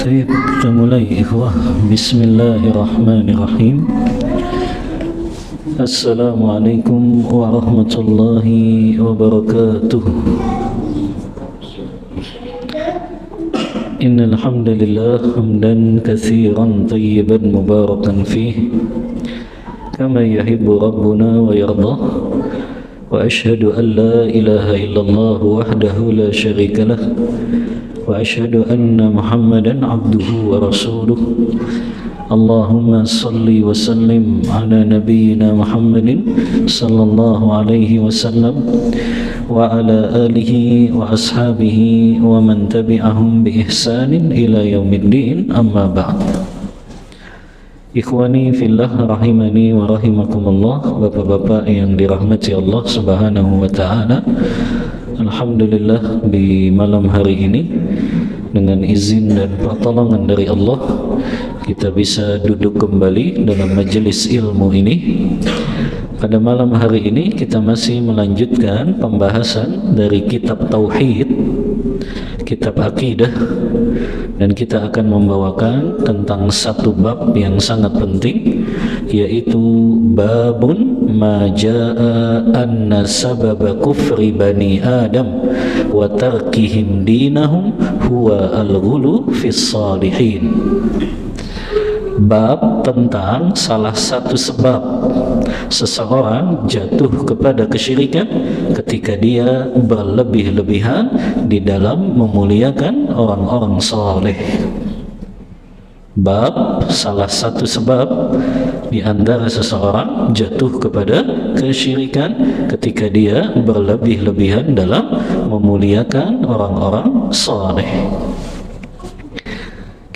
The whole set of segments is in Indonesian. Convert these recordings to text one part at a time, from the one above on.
Baik, kita mulai ikhwah. Bismillahirrahmanirrahim. Assalamualaikum warahmatullahi wabarakatuh. Innal hamdalillah hamdan katsiran tayyiban mubarakan fih kama yuhibbu rabbuna wa yarda. Wa ashhadu an la ilaha illallah wahdahu la syarika lah. Wa ashhadu anna Muhammadan abduhu wa rasuluh. Allahumma salli wa sallim ala nabiyyina Muhammadin sallallahu alaihi wasallam wa ala alihi wa ashabihi wa man tabi'ahum bi ihsanin ila yaumiddin, amma ba'd. Ikhwani fillah rahimani wa rahimakumullah, bapak-bapak yang dirahmati Allah subhanahu wa ta'ala. Alhamdulillah, di malam hari ini dengan izin dan pertolongan dari Allah kita bisa duduk kembali dalam majelis ilmu ini. Pada malam hari ini kita masih melanjutkan pembahasan dari kitab Tauhid, kitab Akidah, dan kita akan membawakan tentang satu bab yang sangat penting, yaitu babun ma jaa anna sababa kufri bani Adam wa tarkihim dinahum huwa al-ghulu fis salihin. Bab tentang salah satu sebab seseorang jatuh kepada kesyirikan ketika dia berlebih-lebihan di dalam memuliakan orang-orang saleh. Bab salah satu sebab di antara seseorang jatuh kepada kesyirikan ketika dia berlebih-lebihan dalam memuliakan orang-orang saleh.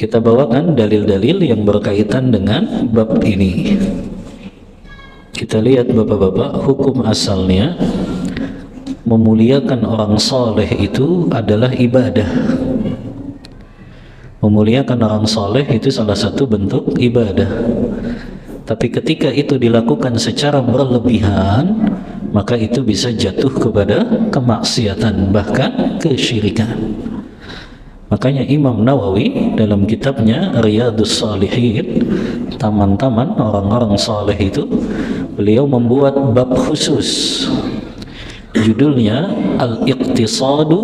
Kita bawakan dalil-dalil yang berkaitan dengan bab ini. Kita lihat bapak-bapak, hukum asalnya memuliakan orang saleh itu adalah ibadah. Memuliakan orang saleh itu salah satu bentuk ibadah. Tapi ketika itu dilakukan secara berlebihan, maka itu bisa jatuh kepada kemaksiatan, bahkan kesyirikan. Makanya Imam Nawawi dalam kitabnya Riyadhus Shalihin, taman-taman orang-orang saleh itu, beliau membuat bab khusus. Judulnya Al-Iqtisadu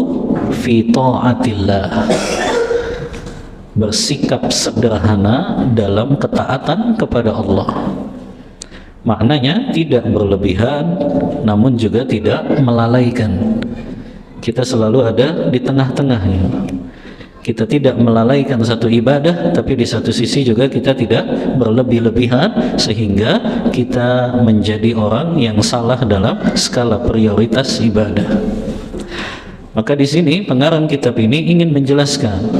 fi Ta'atillah. Bersikap sederhana dalam ketaatan kepada Allah. Maknanya tidak berlebihan, namun juga tidak melalaikan. Kita selalu ada di tengah-tengahnya. Kita tidak melalaikan satu ibadah, tapi di satu sisi juga kita tidak berlebih-lebihan sehingga kita menjadi orang yang salah dalam skala prioritas ibadah. Maka di sini pengarang kitab ini ingin menjelaskan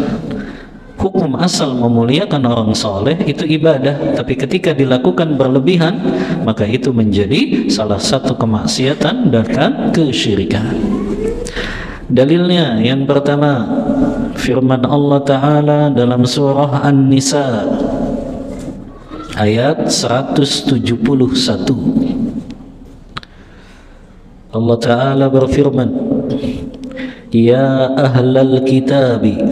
hukum asal memuliakan orang soleh itu ibadah, tapi ketika dilakukan berlebihan maka itu menjadi salah satu kemaksiatan dan kesyirikan. Dalilnya yang pertama, firman Allah Ta'ala dalam surah An-Nisa ayat 171. Allah Ta'ala berfirman, ya ahlal kitabi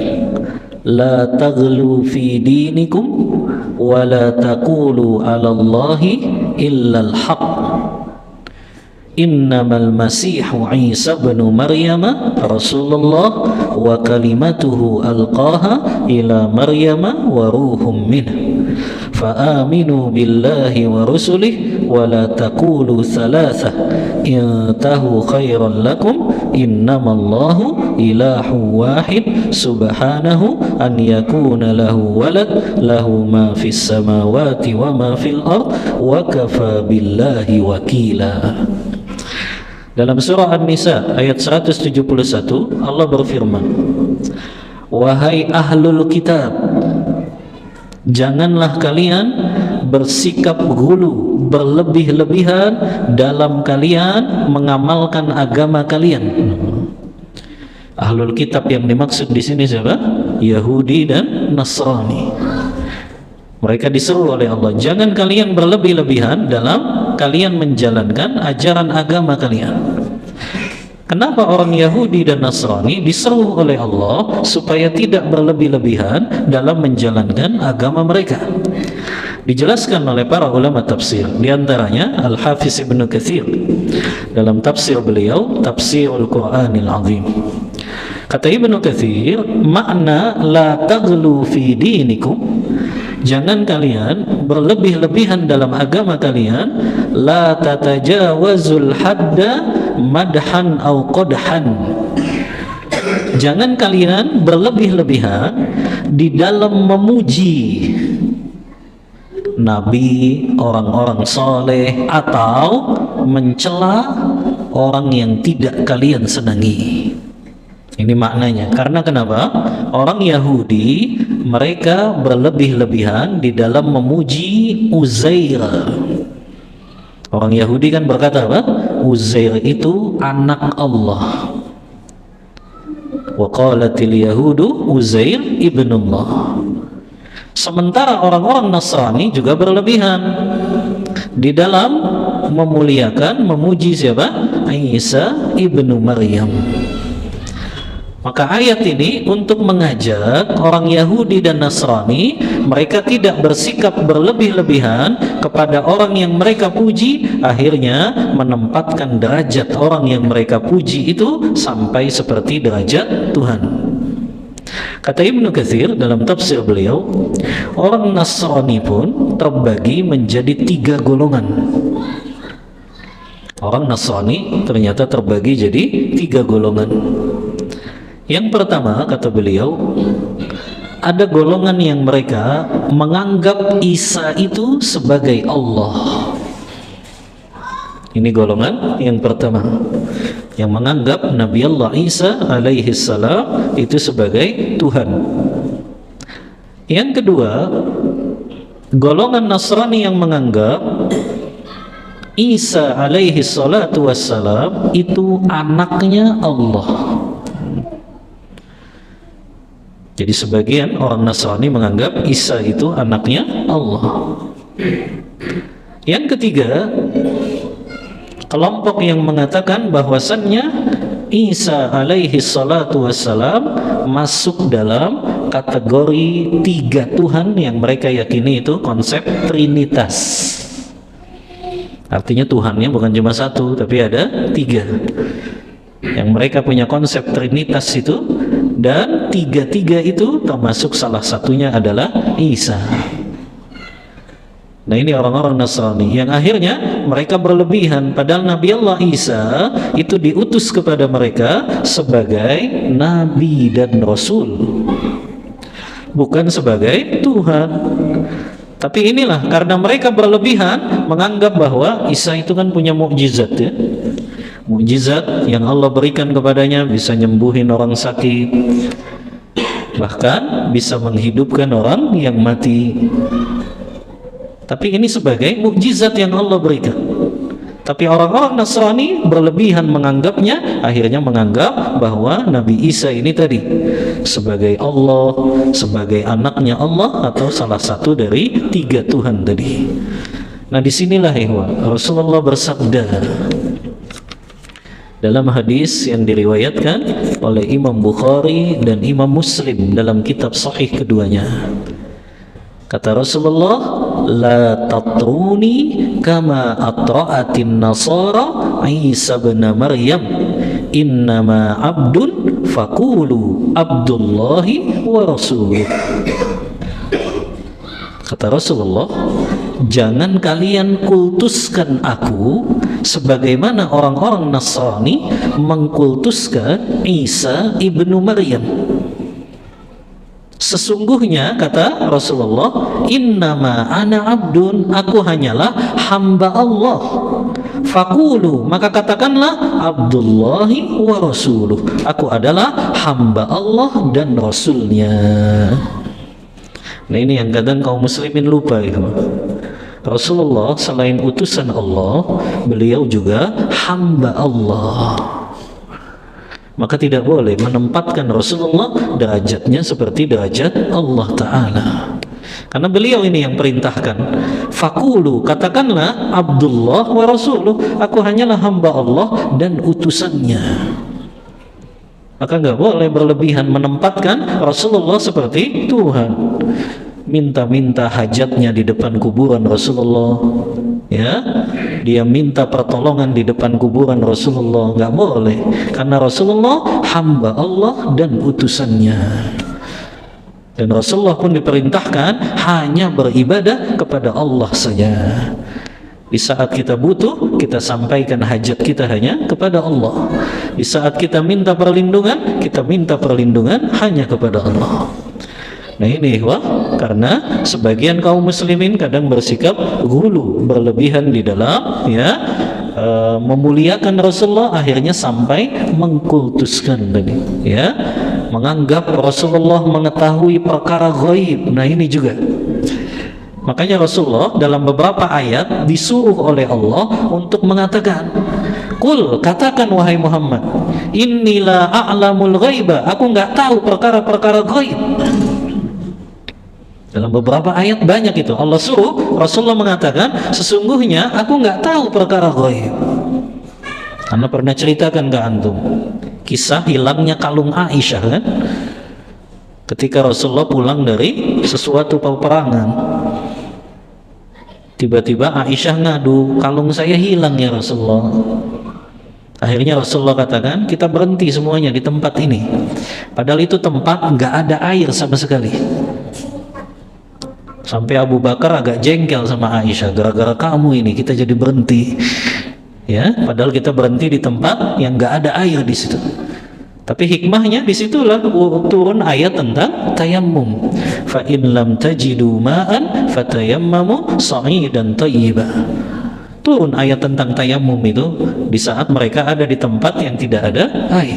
la taghlu fi dinikum wa la taqulu ala Allahi illa al-haq. Innamal masihu Isa ibn Maryam Rasulullah wa kalimatuhu alqaha ila Maryam wa ruhum minhu fa-aminu billahi wa rusulihi wa la taqulu thalatha intahu khairan lakum innamallahu ilahu wahid subhanahu an yakuna lahu walad lahu ma fis samawati wa ma fil ard wa kafa billahi wakila. Dalam surah An-Nisa ayat 171 Allah berfirman, wahai ahlul kitab, janganlah kalian bersikap ghulu, berlebih-lebihan dalam kalian mengamalkan agama kalian. Ahlul kitab yang dimaksud di sini siapa? Yahudi dan Nasrani. Mereka disuruh oleh Allah, jangan kalian berlebih-lebihan dalam kalian menjalankan ajaran agama kalian. Kenapa orang Yahudi dan Nasrani diseru oleh Allah supaya tidak berlebih-lebihan dalam menjalankan agama mereka? Dijelaskan oleh para ulama tafsir, di antaranya Al-Hafiz Ibnu Katsir dalam tafsir beliau, Tafsirul Qur'anil Azim. Kata Ibnu Katsir, makna la taghlu fi dinikum, jangan kalian berlebih-lebihan dalam agama kalian, la tatajawazul hadda madhan au qadhan, jangan kalian berlebih-lebihan di dalam memuji nabi, orang-orang soleh, atau mencela orang yang tidak kalian senangi. Ini maknanya. Karena kenapa? Orang Yahudi mereka berlebih-lebihan di dalam memuji Uzair. Orang Yahudi kan berkata apa? Uzair itu anak Allah. Wa qalatil yahudu Uzair ibnullah. Sementara orang-orang Nasrani juga berlebihan di dalam memuliakan, memuji siapa? Isa ibnu Maryam. Maka ayat ini untuk mengajak orang Yahudi dan Nasrani, mereka tidak bersikap berlebih-lebihan kepada orang yang mereka puji, akhirnya menempatkan derajat orang yang mereka puji itu sampai seperti derajat Tuhan. Kata Ibnu Katsir dalam tafsir beliau, orang Nasrani pun terbagi menjadi 3 golongan. Orang Nasrani ternyata terbagi jadi 3 golongan. Yang pertama, kata beliau, ada golongan yang mereka menganggap Isa itu sebagai Allah. Ini golongan yang pertama, yang menganggap Nabi Allah Isa alaihi salam itu sebagai Tuhan. Yang kedua, golongan Nasrani yang menganggap Isa alaihi salatu wassalam itu anaknya Allah. Jadi sebagian orang Nasrani menganggap Isa itu anaknya Allah. Yang ketiga, kelompok yang mengatakan bahwasannya Isa alaihi salatu wassalam masuk dalam kategori 3 Tuhan yang mereka yakini itu konsep Trinitas. Artinya Tuhannya bukan cuma 1, tapi ada 3. Yang mereka punya konsep Trinitas itu, dan 3 itu termasuk salah satunya adalah Isa. Nah, ini orang-orang Nasrani yang akhirnya mereka berlebihan, padahal Nabi Allah Isa itu diutus kepada mereka sebagai Nabi dan Rasul, bukan sebagai Tuhan. Tapi inilah karena mereka berlebihan menganggap bahwa Isa itu kan punya mukjizat, ya, mukjizat yang Allah berikan kepadanya, bisa nyembuhin orang sakit, bahkan bisa menghidupkan orang yang mati. Tapi ini sebagai mukjizat yang Allah berikan. Tapi orang-orang Nasrani berlebihan menganggapnya, akhirnya menganggap bahwa Nabi Isa ini tadi sebagai Allah, sebagai anaknya Allah, atau salah satu dari 3 Tuhan tadi. Nah, disinilah Rasulullah bersabda dalam hadis yang diriwayatkan oleh Imam Bukhari dan Imam Muslim dalam kitab sahih keduanya. Kata Rasulullah, la tatruni kama atra'atin nasara Isa bin Maryam, innama abdun faqulu abdullahi wa rasuluh. Kata Rasulullah, jangan kalian kultuskan aku sebagaimana orang-orang Nasrani mengkultuskan Isa ibnu Maryam. Sesungguhnya, kata Rasulullah, innama ana abdun, aku hanyalah hamba Allah. Faqulu, maka katakanlah abdullahi wa rasuluh, aku adalah hamba Allah dan Rasulnya. Nah, ini yang kadang kaum muslimin lupa itu. Rasulullah selain utusan Allah, beliau juga hamba Allah. Maka tidak boleh menempatkan Rasulullah derajatnya seperti derajat Allah Ta'ala. Karena beliau ini yang perintahkan. Fakulu, katakanlah Abdullah wa Rasuluh, aku hanyalah hamba Allah dan utusannya. Maka nggak boleh berlebihan menempatkan Rasulullah seperti Tuhan. Minta-minta hajatnya di depan kuburan Rasulullah, ya, dia minta pertolongan di depan kuburan Rasulullah, nggak boleh, karena Rasulullah hamba Allah dan utusannya. Dan Rasulullah pun diperintahkan hanya beribadah kepada Allah saja. Di saat kita butuh, kita sampaikan hajat kita hanya kepada Allah. Di saat kita minta perlindungan, kita minta perlindungan hanya kepada Allah. Nah ini karena sebagian kaum muslimin kadang bersikap ghulu, berlebihan di dalam memuliakan Rasulullah, akhirnya sampai mengkultuskan tadi, ya, menganggap Rasulullah mengetahui perkara ghaib. Nah ini juga, makanya Rasulullah dalam beberapa ayat disuruh oleh Allah untuk mengatakan, Qul, katakan wahai Muhammad, innila a'lamul ghaiba, aku nggak tahu perkara-perkara ghaib. Dalam beberapa ayat banyak itu Allah suruh Rasulullah mengatakan, sesungguhnya aku nggak tahu perkara ghaib. Karena pernah ceritakan ke antum kisah hilangnya kalung Aisyah, kan? Ketika Rasulullah pulang dari sesuatu peperangan, tiba-tiba Aisyah ngadu, kalung saya hilang ya Rasulullah. Akhirnya Rasulullah katakan, kita berhenti semuanya di tempat ini. Padahal itu tempat nggak ada air sama sekali. Sampai Abu Bakar agak jengkel sama Aisyah, gara-gara kamu ini kita jadi berhenti, ya, padahal kita berhenti di tempat yang nggak ada air di situ. Tapi hikmahnya disitulah turun ayat tentang tayammum. Fa in lam tajidu ma'an fatayammamu sa'idan thayyiba. Turun ayat tentang tayammum itu di saat mereka ada di tempat yang tidak ada air.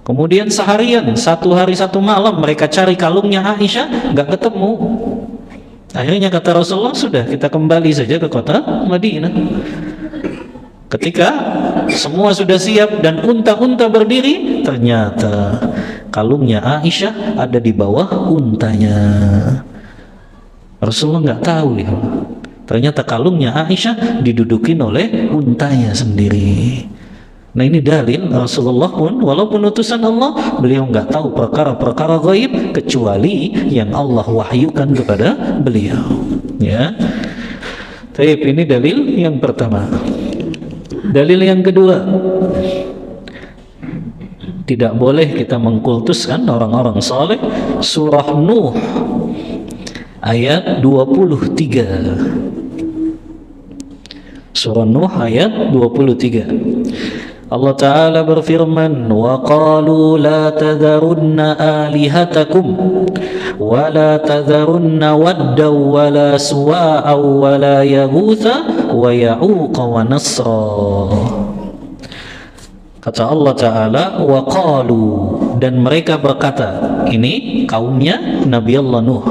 Kemudian seharian, 1 hari 1 malam mereka cari kalungnya Aisyah, nggak ketemu. Akhirnya kata Rasulullah, sudah, kita kembali saja ke kota Madinah. Ketika semua sudah siap dan unta-unta berdiri, ternyata kalungnya Aisyah ada di bawah untanya. Rasulullah nggak tahu ya. Ternyata kalungnya Aisyah didudukin oleh untanya sendiri. Nah ini dalil Rasulullah pun walaupun utusan Allah, beliau nggak tahu perkara-perkara gaib kecuali yang Allah wahyukan kepada beliau, ya. Tapi ini dalil yang pertama. Dalil yang kedua, tidak boleh kita mengkultuskan orang-orang saleh. Surah Nuh ayat 23. Surah Nuh ayat 23. Allah Ta'ala berfirman, wa qalu la tadharunna alihatakum wa la tadharunna wadda wa la suwa'a wa la yaghutha wa ya'uqa wa nasra. Kata Allah Ta'ala, wa qalu, dan mereka berkata, ini kaumnya Nabi Allah Nuh.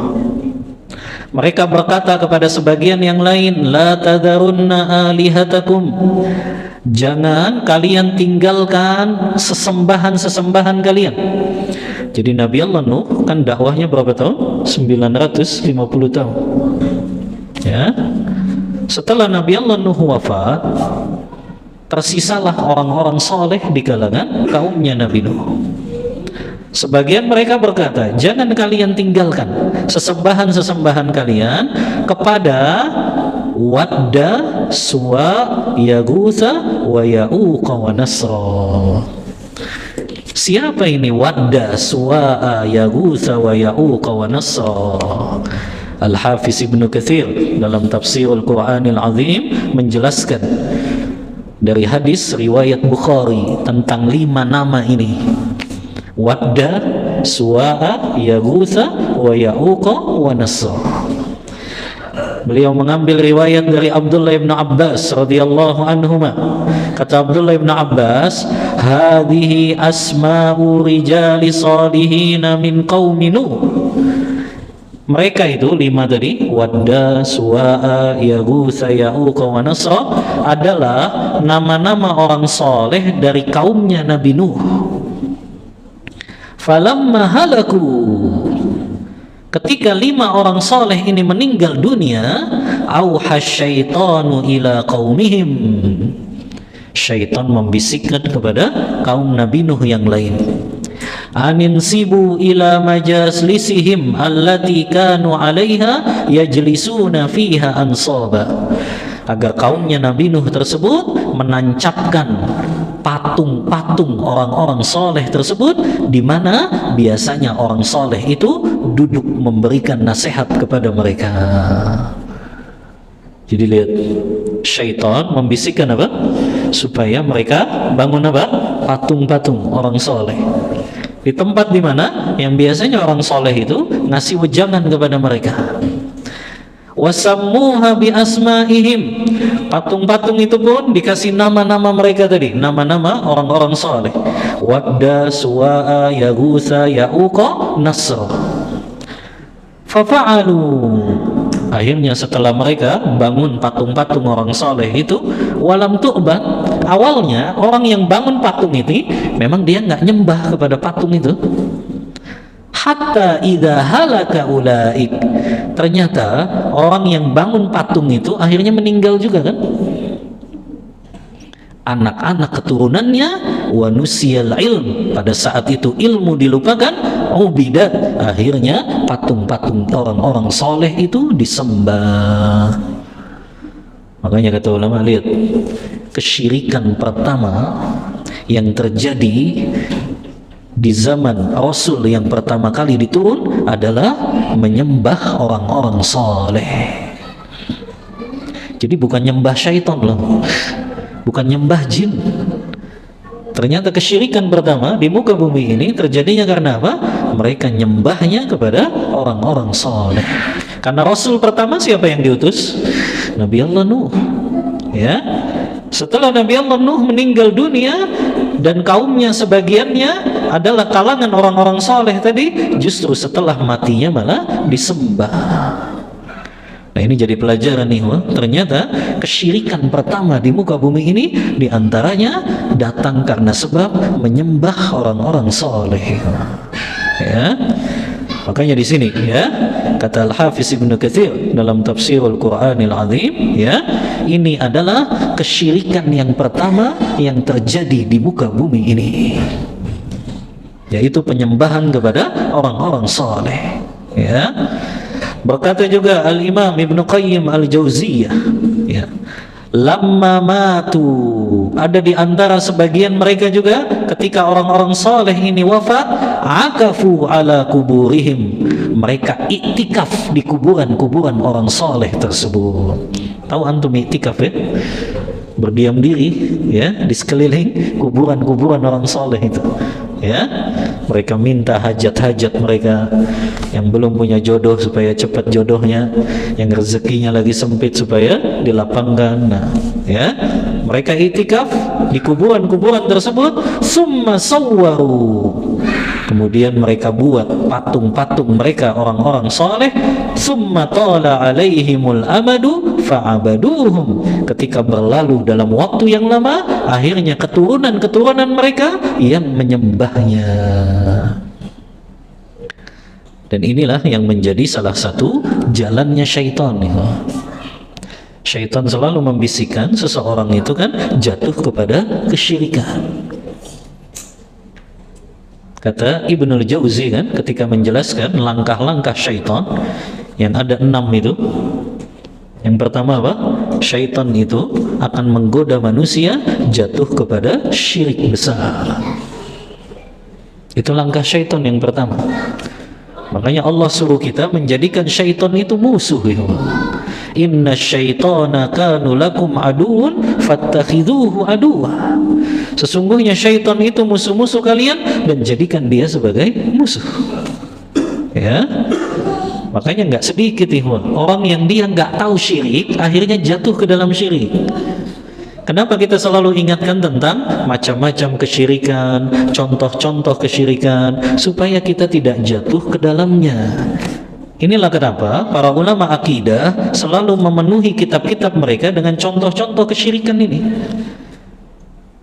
Mereka berkata kepada sebagian yang lain, la tadharunna alihatakum, jangan kalian tinggalkan sesembahan-sesembahan kalian. Jadi Nabi Allah Nuh kan dakwahnya berapa tahun? 950 tahun. Ya. Setelah Nabi Allah Nuh wafat, tersisalah orang-orang soleh di kalangan kaumnya Nabi Nuh. Sebagian mereka berkata, jangan kalian tinggalkan sesembahan-sesembahan kalian kepada Wadda, Suwa, Yaghutha, wa Ya'uqa wa Nasra. Siapa ini Wadda, Suwa, Yaghutha, wa Ya'uqa wa Nasra? Al-Hafiz Ibnu Katsir dalam Tafsirul Qur'anil Azim menjelaskan dari hadis riwayat Bukhari tentang 5 nama ini. Wadda, Suwa'a, Yaghutha, wa Ya'uqa wa Nasra. Beliau mengambil riwayat dari Abdullah bin Abbas radhiyallahu anhuma. Kata Abdullah bin Abbas, hadhihi asma'u rijali salihin min qaumi Nuh. Mereka itu 5 tadi, Wadda, Suwa'a, Yaghutha, Ya'uqa wa Nasra, adalah nama-nama orang soleh dari kaumnya Nabi Nuh. Falamma halaku, ketika 5 orang soleh ini meninggal dunia, auhas syaitanu ila qaumihim, syaitan membisikkan kepada kaum Nabi Nuh yang lain, anin sibu ila majalisihim allati kanu alaiha yajlisuna fiha ansaba, agar kaumnya Nabi Nuh tersebut menancapkan patung-patung orang-orang soleh tersebut, di mana biasanya orang soleh itu duduk memberikan nasihat kepada mereka. Jadi lihat, syaitan membisikkan apa? Supaya mereka bangun apa? Patung-patung orang soleh di tempat di mana yang biasanya orang soleh itu ngasih wejangan kepada mereka. Wasammuha bi asma'ihim, patung-patung itu pun dikasih nama-nama mereka tadi, nama-nama orang-orang soleh. Wadda, Suwa'a, Yaghutsa, Ya'uqa, Nasr. Fafa'alu, akhirnya setelah mereka bangun patung-patung orang soleh itu, walam tu'bad, awalnya orang yang bangun patung itu memang dia nggak nyembah kepada patung itu. Hatta idza halaka ulaik, ternyata orang yang bangun patung itu akhirnya meninggal juga kan, anak-anak keturunannya, wa nusiyal ilm, pada saat itu ilmu dilupakan, ubidat, akhirnya patung-patung orang-orang soleh itu disembah. Makanya kata ulama, lihat, kesyirikan pertama yang terjadi di zaman Rasul yang pertama kali diturun adalah menyembah orang-orang soleh. Jadi bukan nyembah syaitan loh, bukan nyembah jin. Ternyata kesyirikan pertama di muka bumi ini terjadinya karena apa? Mereka nyembahnya kepada orang-orang soleh. Karena Rasul pertama siapa yang diutus? Nabi Allah Nuh. Ya, setelah Nabi Allah Nuh meninggal dunia dan kaumnya sebagiannya adalah kalangan orang-orang soleh tadi, justru setelah matinya malah disembah. Nah ini jadi pelajaran nih, ternyata kesyirikan pertama di muka bumi ini diantaranya datang karena sebab menyembah orang-orang soleh. Ya, makanya di sini ya kata Al-Hafiz Ibnu Katsir dalam Tafsirul Qur'anil Azim, ya, ini adalah kesyirikan yang pertama yang terjadi di muka bumi ini, yaitu penyembahan kepada orang-orang soleh. Ya, berkata juga Al-Imam Ibnu Qayyim Al-Jauziyah, ya, lamma matu, ada di antara sebagian mereka juga ketika orang-orang soleh ini wafat, akafu ala kuburihim, mereka iktikaf di kuburan-kuburan orang soleh tersebut. Tahu antum iktikaf ya? Berdiam diri ya di sekeliling kuburan-kuburan orang soleh itu. Ya, mereka minta hajat-hajat mereka, yang belum punya jodoh supaya cepat jodohnya, yang rezekinya lagi sempit supaya dilapangkan. Nah, ya, mereka itikaf di kuburan-kuburan tersebut. Summa sawwaru, kemudian mereka buat patung-patung mereka orang-orang soleh. Summa tala alaihimul amadu fa'abaduhum, ketika berlalu dalam waktu yang lama, akhirnya keturunan-keturunan mereka yang menyembahnya. Dan inilah yang menjadi salah satu jalannya syaitan. Syaitan selalu membisikkan seseorang itu kan jatuh kepada kesyirikan. Kata Ibnul Jauzi kan ketika menjelaskan langkah-langkah syaitan yang ada 6 itu. Yang pertama apa? Syaitan itu akan menggoda manusia jatuh kepada syirik besar. Itu langkah syaitan yang pertama. Makanya Allah suruh kita menjadikan syaitan itu musuh. Inna syaitana kanu lakum aduun fattakhidhuhu aduwa. Sesungguhnya syaitan itu musuh-musuh kalian dan jadikan dia sebagai musuh. Ya, makanya nggak sedikit orang yang dia nggak tahu syirik akhirnya jatuh ke dalam syirik. Kenapa kita selalu ingatkan tentang macam-macam kesyirikan, contoh-contoh kesyirikan, supaya kita tidak jatuh ke dalamnya. Inilah kenapa para ulama akidah selalu memenuhi kitab-kitab mereka dengan contoh-contoh kesyirikan ini.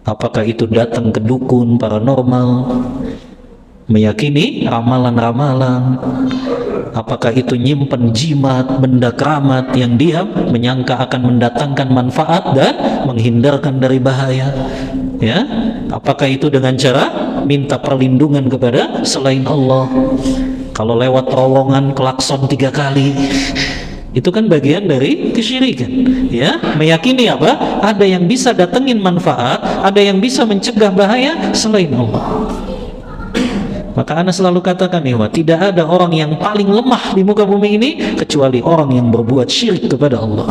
Apakah itu datang ke dukun, paranormal, meyakini ramalan-ramalan, apakah itu nyimpen jimat, benda keramat yang dia menyangka akan mendatangkan manfaat dan menghindarkan dari bahaya, ya, apakah itu dengan cara minta perlindungan kepada selain Allah. Kalau lewat terowongan klakson 3 kali, itu kan bagian dari kesyirikan, ya, meyakini apa? Ada yang bisa datengin manfaat, ada yang bisa mencegah bahaya selain Allah. Maka ana selalu katakan, ya, tidak ada orang yang paling lemah di muka bumi ini kecuali orang yang berbuat syirik kepada Allah.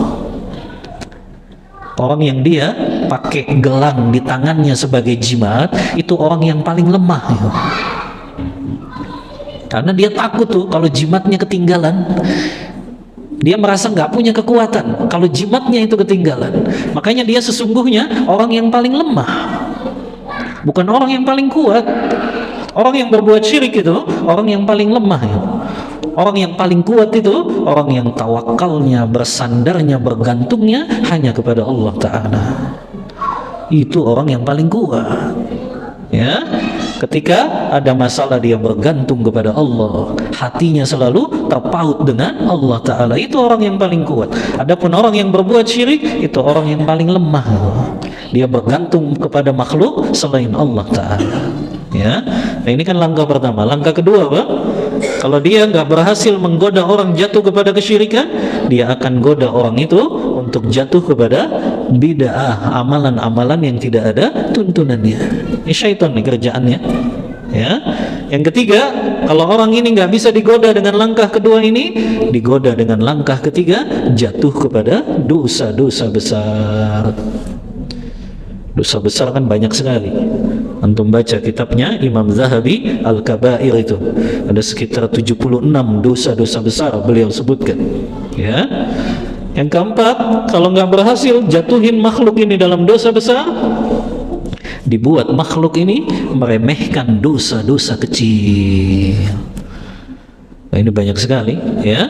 Orang yang dia pakai gelang di tangannya sebagai jimat, itu orang yang paling lemah, ya. Karena dia takut tuh kalau jimatnya ketinggalan. Dia merasa nggak punya kekuatan kalau jimatnya itu ketinggalan. Makanya dia sesungguhnya orang yang paling lemah, bukan orang yang paling kuat. Orang yang berbuat syirik itu orang yang paling lemah, ya. Orang yang paling kuat itu orang yang tawakalnya, bersandarnya, bergantungnya hanya kepada Allah Ta'ala. Itu orang yang paling kuat, ya. Ketika ada masalah dia bergantung kepada Allah, hatinya selalu terpaut dengan Allah Ta'ala. Itu orang yang paling kuat. Adapun orang yang berbuat syirik, itu orang yang paling lemah. Dia bergantung kepada makhluk selain Allah Ta'ala, ya. Nah, ini kan langkah pertama. Langkah kedua apa? Kalau dia nggak berhasil menggoda orang jatuh kepada kesyirikan, dia akan goda orang itu untuk jatuh kepada bid'ah, amalan-amalan yang tidak ada tuntunannya. Ini syaitan nih kerjaannya, ya. Yang ketiga, kalau orang ini nggak bisa digoda dengan langkah kedua ini, digoda dengan langkah ketiga, jatuh kepada dosa-dosa besar. Dosa besar kan banyak sekali. Antum baca kitabnya Imam Zahabi Al-Kabair, itu ada sekitar 76 dosa-dosa besar beliau sebutkan, ya. Yang keempat, kalau nggak berhasil jatuhin makhluk ini dalam dosa besar, dibuat makhluk ini meremehkan dosa-dosa kecil. Nah, ini banyak sekali, ya,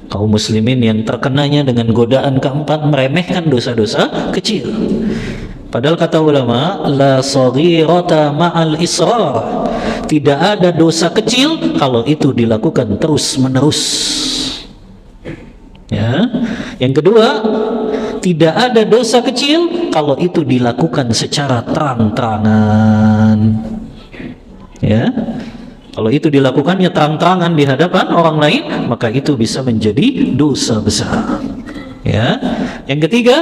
kaum muslimin yang terkenanya dengan godaan keempat, meremehkan dosa-dosa kecil. Padahal kata ulama, la saghirata ma'al israr, tidak ada dosa kecil kalau itu dilakukan terus-menerus, ya. Yang kedua, tidak ada dosa kecil kalau itu dilakukan secara terang-terangan, ya. Kalau itu dilakukannya terang-terangan di hadapan orang lain, maka itu bisa menjadi dosa besar, ya. Yang ketiga,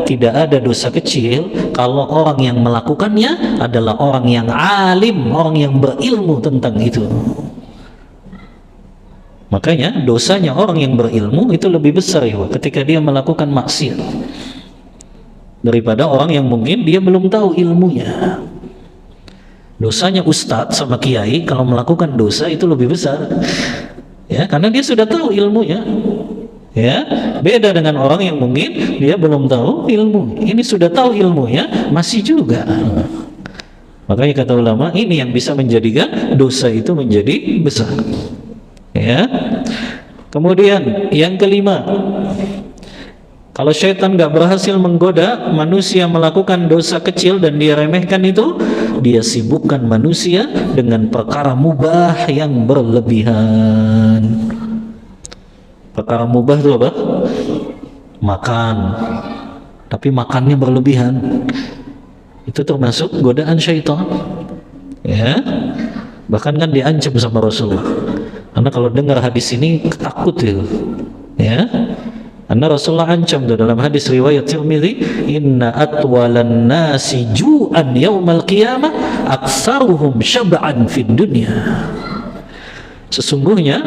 tidak ada dosa kecil kalau orang yang melakukannya adalah orang yang alim, orang yang berilmu tentang itu. Makanya dosanya orang yang berilmu itu lebih besar, ya, ketika dia melakukan maksiat daripada orang yang mungkin dia belum tahu ilmunya. Dosanya ustadz sama kiai kalau melakukan dosa itu lebih besar, ya, karena dia sudah tahu ilmunya, ya. Beda dengan orang yang mungkin dia belum tahu ilmu. Ini sudah tahu ilmunya masih juga. Makanya kata ulama, ini yang bisa menjadikan dosa itu menjadi besar, ya. Kemudian yang kelima, kalau syaitan nggak berhasil menggoda manusia melakukan dosa kecil dan dia remehkan itu, dia sibukkan manusia dengan perkara mubah yang berlebihan. Perkara mubah itu apa? Makan, tapi makannya berlebihan. Itu termasuk godaan syaitan, ya. Bahkan kan diancam sama Rasulullah. Karena kalau dengar hadis ini takut itu, ya. Karena Rasulullah ancam tuh dalam hadis riwayat Tirmidzi, inna atwalan nasi ju'an yaumal qiyamah aktsaruhum syab'an fid dunya. Sesungguhnya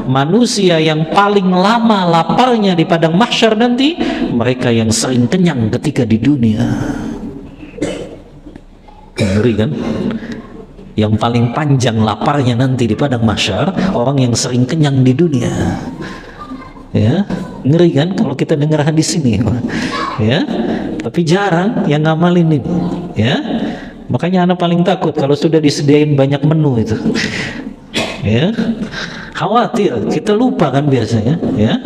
manusia yang paling lama laparnya di padang mahsyar nanti mereka yang sering kenyang ketika di dunia. Ngeri kan? Yang paling panjang laparnya nanti di padang mahsyar orang yang sering kenyang di dunia, ya. Ngeri kan kalau kita dengar hadis ini, ya. Tapi jarang yang ngamalin ini, ya. Makanya anak paling takut kalau sudah disediain banyak menu itu, ya. Khawatir kita lupa kan biasanya, ya.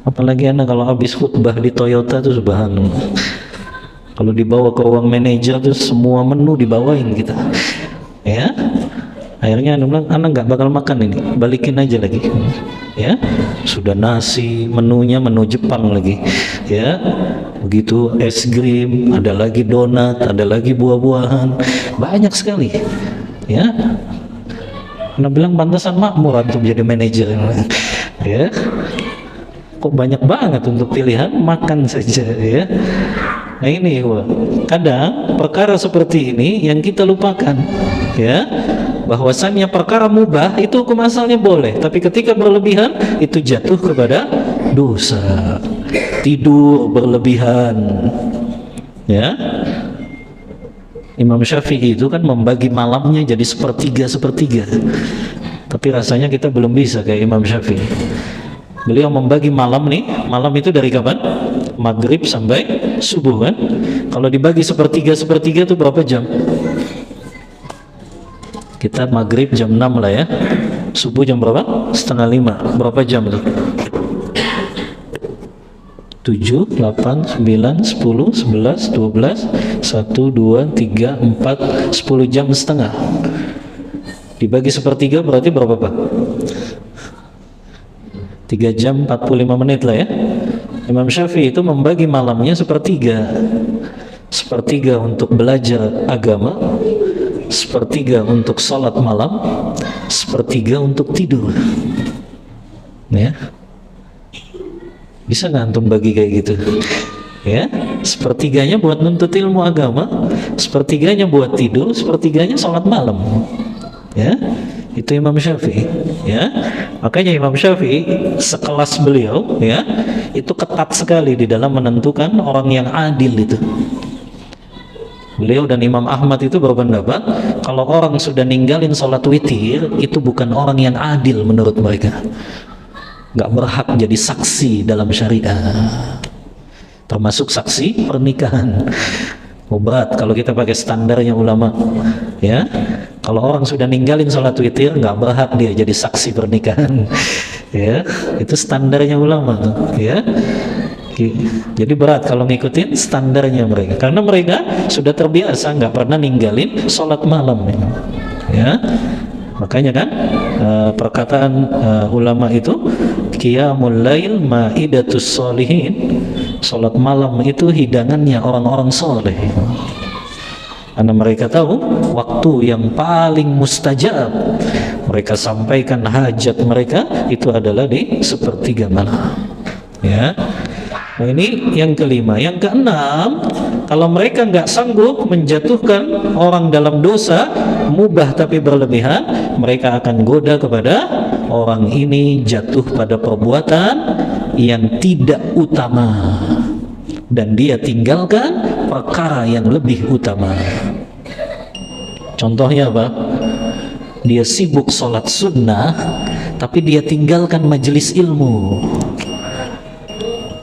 Apalagi anak kalau habis khutbah di Toyota tuh subhanallah, kalau dibawa ke ruang manajer tuh semua menu dibawain kita, ya. Akhirnya anak bilang, anak nggak bakal makan ini, balikin aja lagi. Ya, sudah nasi, menunya menu Jepang lagi. Ya, begitu es krim, ada lagi donat, ada lagi buah-buahan, banyak sekali. Ya, anak bilang pantasan makmur untuk jadi manajer. Ya, kok banyak banget untuk pilihan, makan saja. Ya. Nah ini kadang perkara seperti ini yang kita lupakan, ya, bahwasannya perkara mubah itu hukum asalnya boleh, tapi ketika berlebihan itu jatuh kepada dosa. Tidur berlebihan, ya. Imam Syafi'i itu kan membagi malamnya jadi sepertiga, tapi rasanya kita belum bisa kayak Imam Syafi'i. Beliau membagi malam nih, malam itu dari kapan? Maghrib sampai subuh kan? Kalau dibagi sepertiga itu berapa jam? Kita maghrib jam 6 lah ya. Subuh jam berapa? Setengah 5. Berapa jam itu? 7, 8, 9, 10, 11, 12, 1, 2, 3, 4, 10 jam setengah. Dibagi sepertiga berarti berapa Pak? 3 jam 45 menit lah ya. Imam Syafi'i itu membagi malamnya sepertiga untuk belajar agama, sepertiga untuk sholat malam, sepertiga untuk tidur. Ya, bisa nggak antum bagi kayak gitu? Ya, sepertiganya buat nuntut ilmu agama, sepertiganya buat tidur, sepertiganya sholat malam. Ya, itu Imam Syafi'i. Ya, makanya Imam Syafi'i sekelas beliau, ya, itu ketat sekali di dalam menentukan orang yang adil itu. Beliau dan Imam Ahmad itu berpendapat kalau orang sudah ninggalin sholat witir itu bukan orang yang adil menurut mereka, nggak berhak jadi saksi dalam syariah, termasuk saksi pernikahan. Berat kalau kita pakai standarnya ulama, ya. Kalau orang sudah ninggalin sholat witir nggak berhak dia jadi saksi pernikahan. Ya, itu standarnya ulama tuh, ya. Jadi berat kalau ngikutin standarnya mereka, karena mereka sudah terbiasa nggak pernah ninggalin sholat malam, ya. Makanya kan perkataan ulama itu qiyamul lail maidatus sholihin, sholat malam itu hidangannya orang-orang soleh. Karena mereka tahu waktu yang paling mustajab mereka sampaikan hajat mereka itu adalah di sepertiga malam. Ya. Nah, ini yang kelima. Yang keenam, kalau mereka nggak sanggup menjatuhkan orang dalam dosa mubah tapi berlebihan, mereka akan goda kepada orang ini jatuh pada perbuatan yang tidak utama dan dia tinggalkan perkara yang lebih utama. Contohnya apa? Dia sibuk sholat sunnah tapi dia tinggalkan majelis ilmu.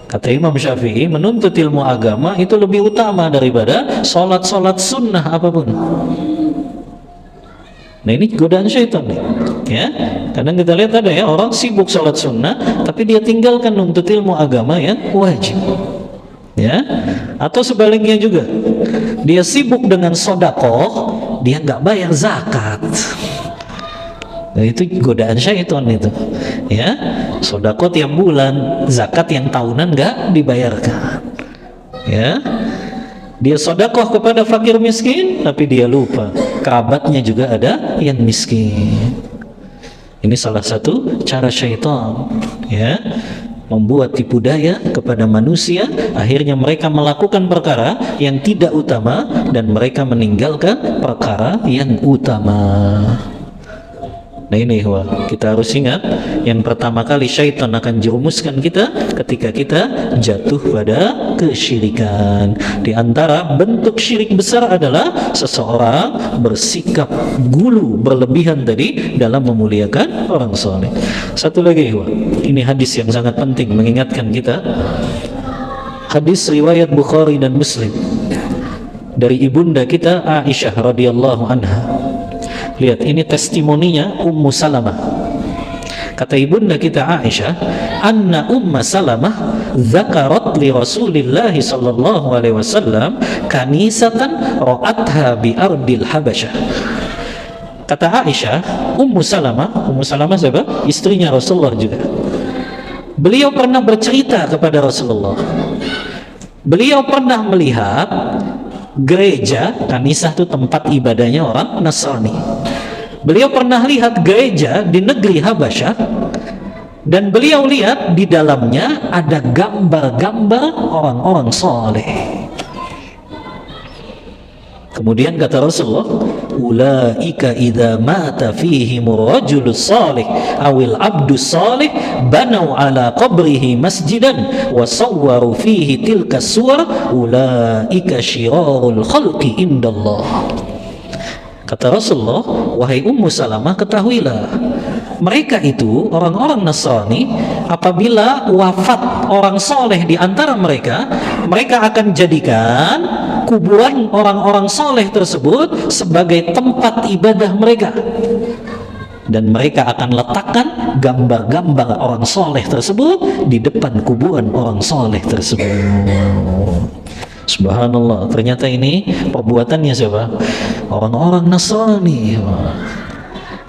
Kata Imam Syafi'i, menuntut ilmu agama itu lebih utama daripada sholat sunnah apapun. Nah ini godaan syaitan nih, ya. Kadang kita lihat ada ya orang sibuk sholat sunnah tapi dia tinggalkan nuntut ilmu agama yang wajib, ya. Atau sebaliknya juga, dia sibuk dengan sodakoh, dia nggak bayar zakat. Nah, itu godaan syaitan itu, ya. Sodako tiap bulan, zakat yang tahunan nggak dibayarkan, ya. Dia sodakoh kepada fakir miskin, tapi dia lupa kerabatnya juga ada yang miskin. Ini salah satu cara syaitan, ya, membuat tipu daya kepada manusia. Akhirnya mereka melakukan perkara yang tidak utama dan mereka meninggalkan perkara yang utama. Nah ini kita harus ingat, yang pertama kali syaitan akan jerumuskan kita ketika kita jatuh pada kesyirikan. Di antara bentuk syirik besar adalah seseorang bersikap gulu berlebihan tadi dalam memuliakan orang soleh. Satu lagi, ini hadis yang sangat penting mengingatkan kita. Hadis riwayat Bukhari dan Muslim dari ibunda kita Aisyah radhiyallahu anha. Lihat, ini testimoninya Ummu Salamah. Kata ibunda kita Aisyah, anna Ummu Salamah dzakarat li Rasulillah sallallahu alaihi wasallam kanisatan ra'atha bi ardil Habasyah. Kata Aisyah, Ummu Salamah siapa? Istrinya Rasulullah juga. Beliau pernah bercerita kepada Rasulullah. Beliau pernah melihat gereja, kanisah itu tempat ibadahnya orang Nasrani. Beliau pernah lihat gereja di negeri Habasyah, dan beliau lihat di dalamnya ada gambar-gambar orang-orang soleh. Kemudian kata Rasulullah, ulaika idza mata fihimur rajulus salih awil abdus salih banau ala qabrihi masjidan wa sawwaru fihi tilka suwar ulaika syirarul khalqi indallah. Kata Rasulullah, wahai Ummu Salamah, ketahuilah, mereka itu orang-orang Nasrani, apabila wafat orang soleh di antara mereka, mereka akan jadikan kuburan orang-orang soleh tersebut sebagai tempat ibadah mereka, dan mereka akan letakkan gambar-gambar orang soleh tersebut di depan kuburan orang soleh tersebut. Subhanallah, ternyata ini perbuatannya siapa? Orang-orang Nasrani.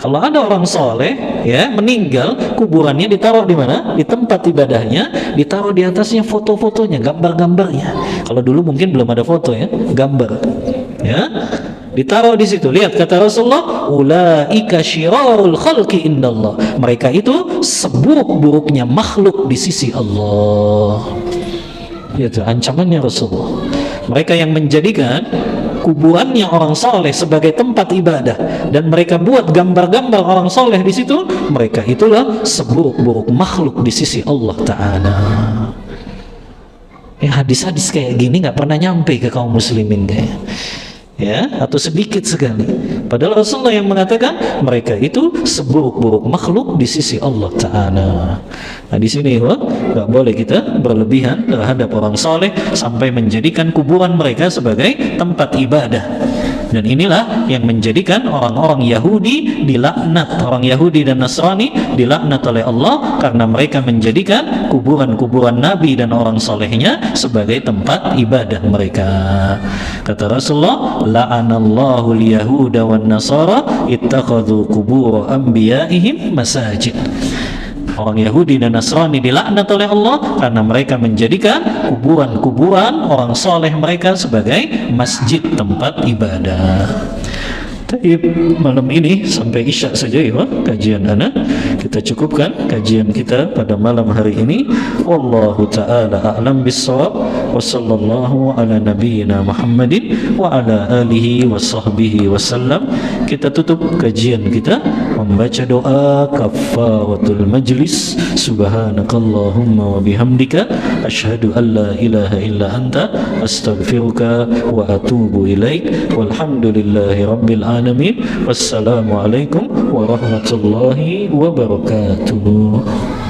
Kalau ada orang soleh ya meninggal, kuburannya ditaruh di mana? Di tempat ibadahnya, ditaruh di atasnya foto-fotonya, gambar-gambarnya. Kalau dulu mungkin belum ada foto ya, gambar. Ya, ditaruh di situ. Lihat kata Rasulullah, ulaika syirarul khalqi indallah. Mereka itu seburuk-buruknya makhluk di sisi Allah. Itu ancamannya Rasulullah. Mereka yang menjadikan kuburannya orang soleh sebagai tempat ibadah dan mereka buat gambar-gambar orang soleh di situ, mereka itulah seburuk-buruk makhluk di sisi Allah Ta'ala. Hadis-hadis kayak gini nggak pernah nyampe ke kaum muslimin kayaknya, ya, atau sedikit sekali. Padahal Rasulullah yang mengatakan mereka itu seburuk-buruk makhluk di sisi Allah Ta'ala. Nah di sini nggak boleh kita berlebihan terhadap orang soleh sampai menjadikan kuburan mereka sebagai tempat ibadah. Dan inilah yang menjadikan orang-orang Yahudi dilaknat, orang Yahudi dan Nasrani dilaknat oleh Allah karena mereka menjadikan kuburan-kuburan Nabi dan orang solehnya sebagai tempat ibadah mereka. Kata Rasulullah, la'anallahu al-yahuda wan nasara ittakhadhu qubur anbiya'ihim masajid. Orang Yahudi dan Nasrani dilaknat oleh Allah karena mereka menjadikan kuburan-kuburan orang soleh mereka sebagai masjid, tempat ibadah. Tapi malam ini sampai Isya saja ya kajian ana. Kita cukupkan kajian kita pada malam hari ini. Wallahu ta'ala a'lam bis-shawab. Wa sallallahu ala nabiyyina Muhammadin wa ala alihi wa sahbihi wasallam. Kita tutup kajian kita membaca doa kafaratul majlis. Subhanakallahumma wa bihamdika asyhadu an la ilaha illa anta astaghfiruka wa atubu ilaik. Walhamdulillahi rabbil alamin. Wassalamualaikum warahmatullahi wabarakatuh.